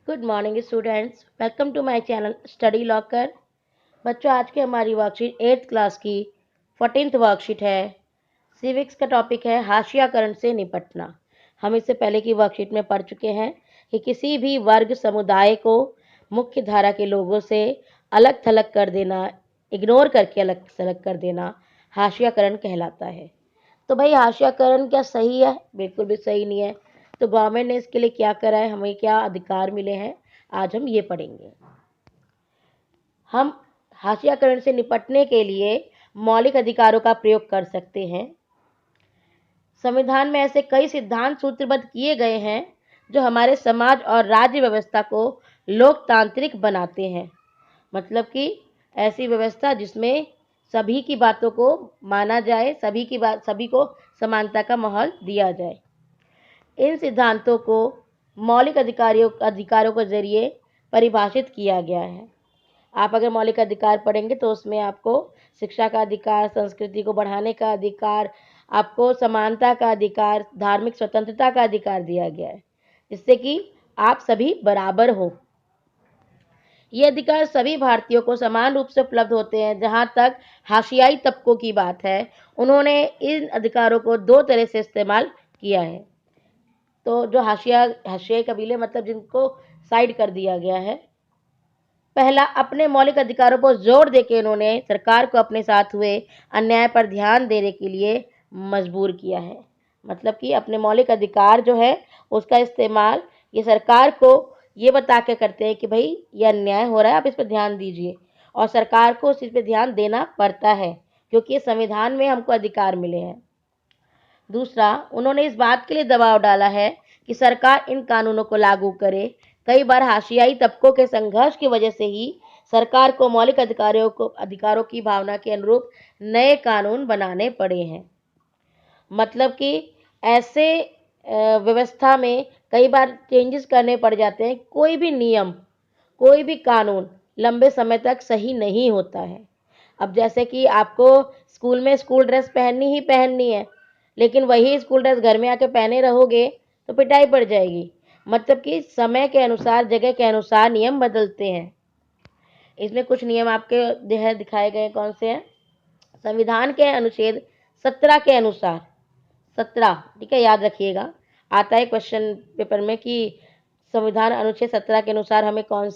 Good morning students, welcome to my channel study locker. बच्चों, आज की हमारी वर्कशीट 8th क्लास की 14th वर्कशीट है। सिविक्स का टॉपिक है हाशियाकरण से निपटना। हम इससे पहले की वर्कशीट में पढ़ चुके हैं कि किसी भी वर्ग समुदाय को मुख्य धारा के लोगों से अलग थलग कर देना, इग्नोर करके अलग थलग कर देना हाशियाकरण कहलाता है। तो भाई, हाशियाकरण क्या सही है? बिल्कुल भी सही नहीं है। तो गवर्नमेंट ने इसके लिए क्या करा है, हमें क्या अधिकार मिले हैं, आज हम ये पढ़ेंगे। हम हाशियाकरण से निपटने के लिए मौलिक अधिकारों का प्रयोग कर सकते हैं। संविधान में ऐसे कई सिद्धांत सूत्रबद्ध किए गए हैं जो हमारे समाज और राज्य व्यवस्था को लोकतांत्रिक बनाते हैं। मतलब कि ऐसी व्यवस्था जिसमें सभी की बातों को माना जाए, सभी को समानता का माहौल दिया जाए। इन सिद्धांतों को मौलिक अधिकारों के जरिए परिभाषित किया गया है। आप अगर मौलिक अधिकार पढ़ेंगे तो उसमें आपको शिक्षा का अधिकार, संस्कृति को बढ़ाने का अधिकार, आपको समानता का अधिकार, धार्मिक स्वतंत्रता का अधिकार दिया गया है, जिससे कि आप सभी बराबर हो। ये अधिकार सभी भारतीयों को समान रूप से उपलब्ध होते हैं। जहाँ तक हाशियाई तबकों की बात है, उन्होंने इन अधिकारों को दो तरह से इस्तेमाल किया है। तो जो हाशियाई कबीले, मतलब जिनको साइड कर दिया गया है, पहला, अपने मौलिक अधिकारों पर जोर देकर इन्होंने सरकार को अपने साथ हुए अन्याय पर ध्यान देने के लिए मजबूर किया है। मतलब कि अपने मौलिक अधिकार जो है उसका इस्तेमाल ये सरकार को ये बता के करते हैं कि भाई ये अन्याय हो रहा है, आप इस पर ध्यान दीजिए। और सरकार को उस चीज़ पर ध्यान देना पड़ता है क्योंकि ये संविधान में हमको अधिकार मिले हैं। दूसरा, उन्होंने इस बात के लिए दबाव डाला है कि सरकार इन कानूनों को लागू करे। कई बार हाशियाई तबकों के संघर्ष की वजह से ही सरकार को मौलिक अधिकारों की भावना के अनुरूप नए कानून बनाने पड़े हैं। मतलब कि ऐसे व्यवस्था में कई बार चेंजेस करने पड़ जाते हैं। कोई भी नियम, कोई भी कानून लंबे समय तक सही नहीं होता है। अब जैसे कि आपको स्कूल में स्कूल ड्रेस पहननी ही पहननी है, लेकिन वही स्कूल ड्रेस घर में आके पहने रहोगे तो पिटाई पड़ जाएगी। मतलब कि समय के अनुसार, जगह के अनुसार नियम बदलते हैं। इसमें कुछ नियम आपके दिखाए गए कौन से हैं? संविधान के अनुच्छेद 17 के अनुसार, 17, ठीक है, याद रखिएगा, आता है क्वेश्चन पेपर में कि संविधान अनुच्छेद 17 के अनुसार हमें कौन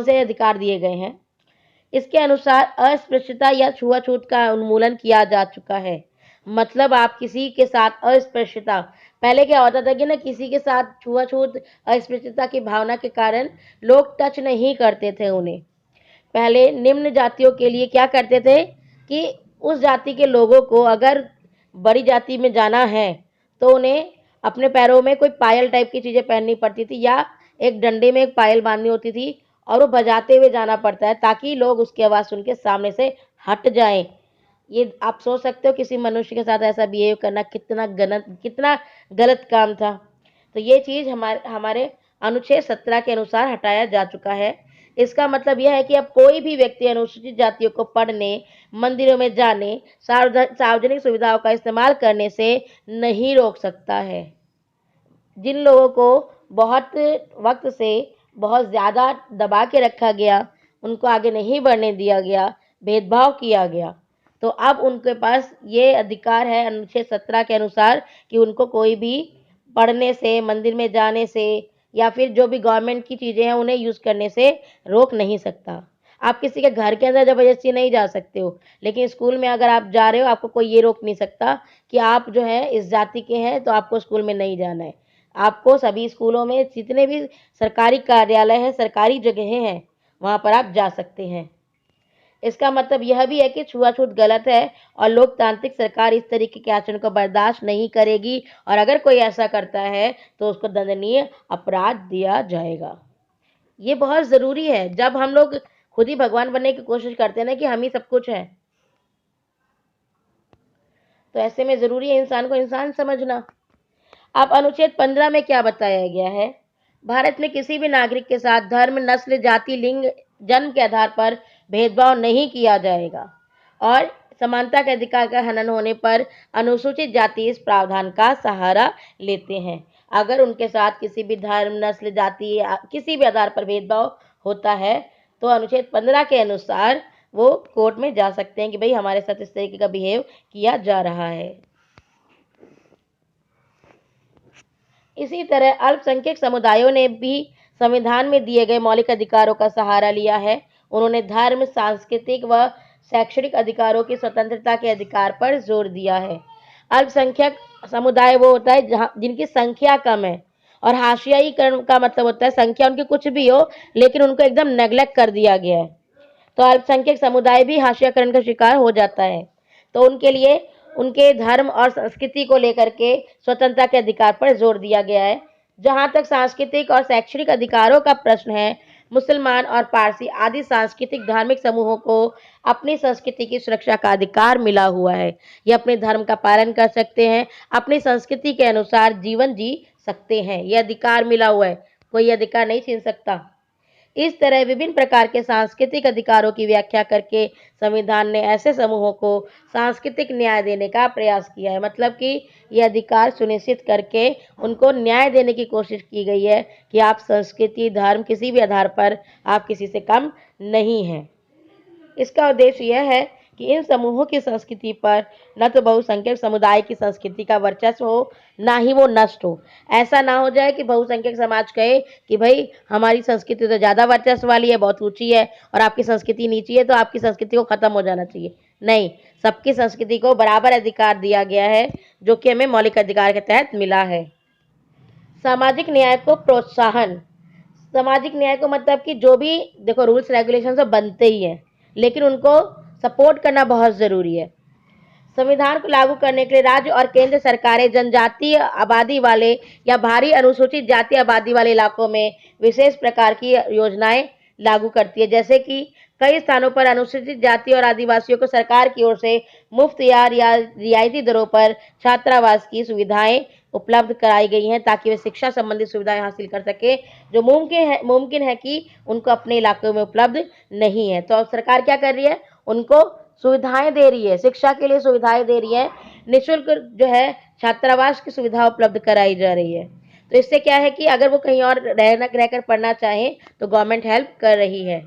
से अधिकार दिए गए हैं। इसके अनुसार अस्पृश्यता या छुआछूत का उन्मूलन किया जा चुका है। मतलब आप किसी के साथ अस्पृश्यता, पहले क्या होता था कि ना, किसी के साथ छुआछूत, अस्पृश्यता की भावना के कारण लोग टच नहीं करते थे उन्हें। पहले निम्न जातियों के लिए क्या करते थे कि उस जाति के लोगों को अगर बड़ी जाति में जाना है तो उन्हें अपने पैरों में कोई पायल टाइप की चीज़ें पहननी पड़ती थी या एक डंडे में एक पायल बांधनी होती थी और वो बजाते हुए जाना पड़ता है ताकि लोग उसकी आवाज़ सुन के सामने से हट जाएं। ये आप सोच सकते हो किसी मनुष्य के साथ ऐसा बिहेव करना कितना गलत काम था। तो ये चीज़ हमारे अनुच्छेद 17 के अनुसार हटाया जा चुका है। इसका मतलब यह है कि अब कोई भी व्यक्ति अनुसूचित जातियों को पढ़ने, मंदिरों में जाने, सार्वजनिक सुविधाओं का इस्तेमाल करने से नहीं रोक सकता है। जिन लोगों को बहुत वक्त से बहुत ज़्यादा दबा के रखा गया, उनको आगे नहीं बढ़ने दिया गया, भेदभाव किया गया, तो अब उनके पास ये अधिकार है अनुच्छेद 17 के अनुसार कि उनको कोई भी पढ़ने से, मंदिर में जाने से या फिर जो भी गवर्नमेंट की चीज़ें हैं उन्हें यूज़ करने से रोक नहीं सकता। आप किसी के घर के अंदर ज़बरदस्ती नहीं जा सकते हो, लेकिन स्कूल में अगर आप जा रहे हो, आपको कोई ये रोक नहीं सकता कि आप जो है इस जाति के हैं तो आपको स्कूल में नहीं जाना है। आपको सभी स्कूलों में जितने भी सरकारी कार्यालय हैं, सरकारी जगहें हैं, वहाँ पर आप जा सकते हैं। इसका मतलब यह भी है कि छुआछूत गलत है और लोकतांत्रिक सरकार इस तरीके के आचरण को बर्दाश्त नहीं करेगी और अगर कोई ऐसा करता है तो उसको दंडनीय अपराध दिया जाएगा। ये बहुत ज़रूरी है। जब हम लोग खुद ही भगवान बनने की कोशिश करते हैं ना कि हम ही सब कुछ हैं, तो ऐसे में ज़रूरी है इंसान को इंसान समझना। अब अनुच्छेद 15 में क्या बताया गया है? भारत में किसी भी नागरिक के साथ धर्म, नस्ल, जाति, लिंग, जन्म के आधार पर भेदभाव नहीं किया जाएगा और समानता के अधिकार का हनन होने पर अनुसूचित जाति इस प्रावधान का सहारा लेते हैं। अगर उनके साथ किसी भी धर्म, नस्ल, जाति या किसी भी आधार पर भेदभाव होता है तो अनुच्छेद 15 के अनुसार वो कोर्ट में जा सकते हैं कि भाई हमारे साथ इस तरीके का बिहेव किया जा रहा है। इसी तरह अल्पसंख्यक समुदायों ने भी संविधान में दिए गए मौलिक अधिकारों का सहारा लिया है। उन्होंने धर्म, सांस्कृतिक व शैक्षणिक अधिकारों की स्वतंत्रता के अधिकार पर जोर दिया है। अल्पसंख्यक समुदाय वो होता है जहाँ जिनकी संख्या कम है, और हाशियाईकरण का मतलब होता है संख्या उनकी कुछ भी हो लेकिन उनको एकदम नेग्लेक्ट कर दिया गया है। तो अल्पसंख्यक समुदाय भी हाशियाकरण का शिकार हो जाता है। तो उनके लिए उनके धर्म और संस्कृति को लेकर के स्वतंत्रता के अधिकार पर जोर दिया गया है। जहाँ तक सांस्कृतिक और शैक्षणिक अधिकारों का प्रश्न है, मुसलमान और पारसी आदि सांस्कृतिक धार्मिक समूहों को अपनी संस्कृति की सुरक्षा का अधिकार मिला हुआ है। ये अपने धर्म का पालन कर सकते हैं, अपनी संस्कृति के अनुसार जीवन जी सकते हैं। ये अधिकार मिला हुआ है, कोई अधिकार नहीं छीन सकता। इस तरह विभिन्न प्रकार के सांस्कृतिक अधिकारों की व्याख्या करके संविधान ने ऐसे समूहों को सांस्कृतिक न्याय देने का प्रयास किया है। मतलब कि ये अधिकार सुनिश्चित करके उनको न्याय देने की कोशिश की गई है कि आप संस्कृति, धर्म, किसी भी आधार पर आप किसी से कम नहीं हैं। इसका उद्देश्य यह है कि इन समूहों की संस्कृति पर न तो बहुसंख्यक समुदाय की संस्कृति का वर्चस्व हो, ना ही वो नष्ट हो। ऐसा ना हो जाए कि बहुसंख्यक समाज कहे कि भाई हमारी संस्कृति तो ज़्यादा वर्चस्व वाली है, बहुत ऊँची है, और आपकी संस्कृति नीची है, तो आपकी संस्कृति को ख़त्म हो जाना चाहिए। नहीं, सबकी संस्कृति को बराबर अधिकार दिया गया है, जो कि हमें मौलिक अधिकार के तहत मिला है। सामाजिक न्याय को प्रोत्साहन। सामाजिक न्याय को मतलब कि जो भी देखो रूल्स रेगुलेशन तो बनते ही हैं, लेकिन उनको सपोर्ट करना बहुत ज़रूरी है। संविधान को लागू करने के लिए राज्य और केंद्र सरकारें जनजातीय आबादी वाले या भारी अनुसूचित जाति आबादी वाले इलाकों में विशेष प्रकार की योजनाएं लागू करती है। जैसे कि कई स्थानों पर अनुसूचित जाति और आदिवासियों को सरकार की ओर से मुफ्त या रियायती दरों पर छात्रावास की सुविधाएं उपलब्ध कराई गई हैं, ताकि वे शिक्षा संबंधी सुविधाएं हासिल कर सके जो मुमकिन है कि उनको अपने इलाकों में उपलब्ध नहीं है। तो सरकार क्या कर रही है, उनको सुविधाएं दे रही है, शिक्षा के लिए सुविधाएं दे रही है, निःशुल्क जो है छात्रावास की सुविधा उपलब्ध कराई जा रही है। तो इससे क्या है कि अगर वो कहीं और रहकर पढ़ना चाहें तो गवर्नमेंट हेल्प कर रही है।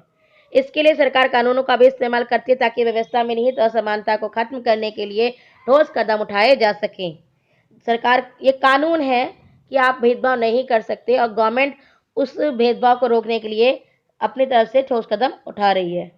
इसके लिए सरकार कानूनों का भी इस्तेमाल करती है ताकि व्यवस्था में निहित असमानता को खत्म करने के लिए ठोस कदम उठाए जा सकें। सरकार ये कानून है कि आप भेदभाव नहीं कर सकते, और गवर्नमेंट उस भेदभाव को रोकने के लिए अपनी तरफ से ठोस कदम उठा रही है।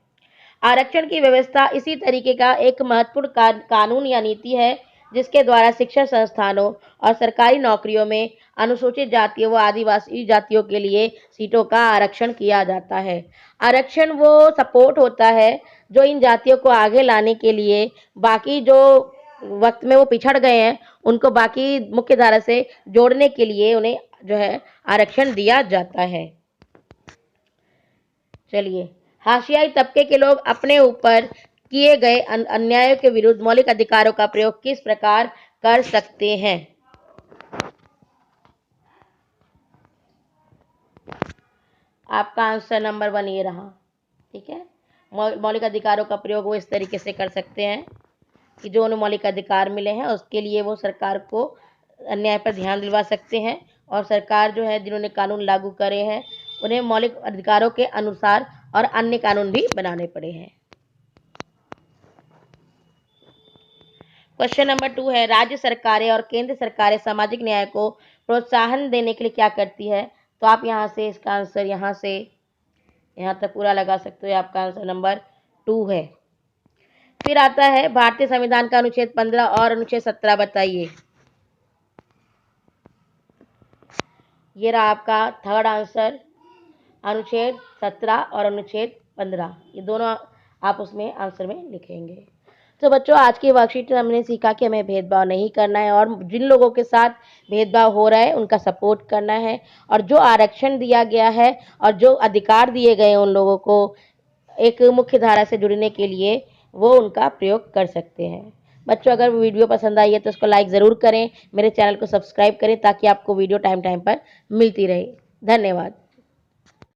आरक्षण की व्यवस्था इसी तरीके का एक महत्वपूर्ण कानून या नीति है जिसके द्वारा शिक्षा संस्थानों और सरकारी नौकरियों में अनुसूचित जातियों व आदिवासी जातियों के लिए सीटों का आरक्षण किया जाता है। आरक्षण वो सपोर्ट होता है जो इन जातियों को आगे लाने के लिए, बाकी जो वक्त में वो पिछड़ गए हैं उनको बाकी मुख्य धारा से जोड़ने के लिए उन्हें जो है आरक्षण दिया जाता है। चलिए, हाशियाई तबके के लोग अपने ऊपर किए गए अन्यायों के विरुद्ध मौलिक अधिकारों का प्रयोग किस प्रकार कर सकते हैं। आपका आंसर नंबर 1 ये रहा। ठीक है, मौलिक अधिकारों का प्रयोग वो इस तरीके से कर सकते हैं कि जो उन्हें मौलिक अधिकार मिले हैं उसके लिए वो सरकार को अन्याय पर ध्यान दिलवा सकते हैं, और सरकार जो है जिन्होंने कानून लागू करे हैं उन्हें मौलिक अधिकारों के अनुसार और अन्य कानून भी बनाने पड़े हैं। क्वेश्चन नंबर 2 है, राज्य सरकारें और केंद्र सरकारें सामाजिक न्याय को प्रोत्साहन देने के लिए क्या करती है। तो आप यहाँ से इसका आंसर यहाँ से यहाँ तक पूरा लगा सकते हो। आपका आंसर नंबर 2 है। फिर आता है भारतीय संविधान का अनुच्छेद 15 और अनुच्छेद 17 बताइए। ये रहा आपका थर्ड आंसर, अनुच्छेद 17 और अनुच्छेद 15, ये दोनों आप उसमें आंसर में लिखेंगे। तो बच्चों, आज की वर्कशीट में हमने सीखा कि हमें भेदभाव नहीं करना है, और जिन लोगों के साथ भेदभाव हो रहा है उनका सपोर्ट करना है, और जो आरक्षण दिया गया है और जो अधिकार दिए गए हैं उन लोगों को एक मुख्य धारा से जुड़ने के लिए वो उनका प्रयोग कर सकते हैं। बच्चों, अगर वीडियो पसंद आई है तो उसको लाइक ज़रूर करें, मेरे चैनल को सब्सक्राइब करें ताकि आपको वीडियो टाइम पर मिलती रहे। धन्यवाद।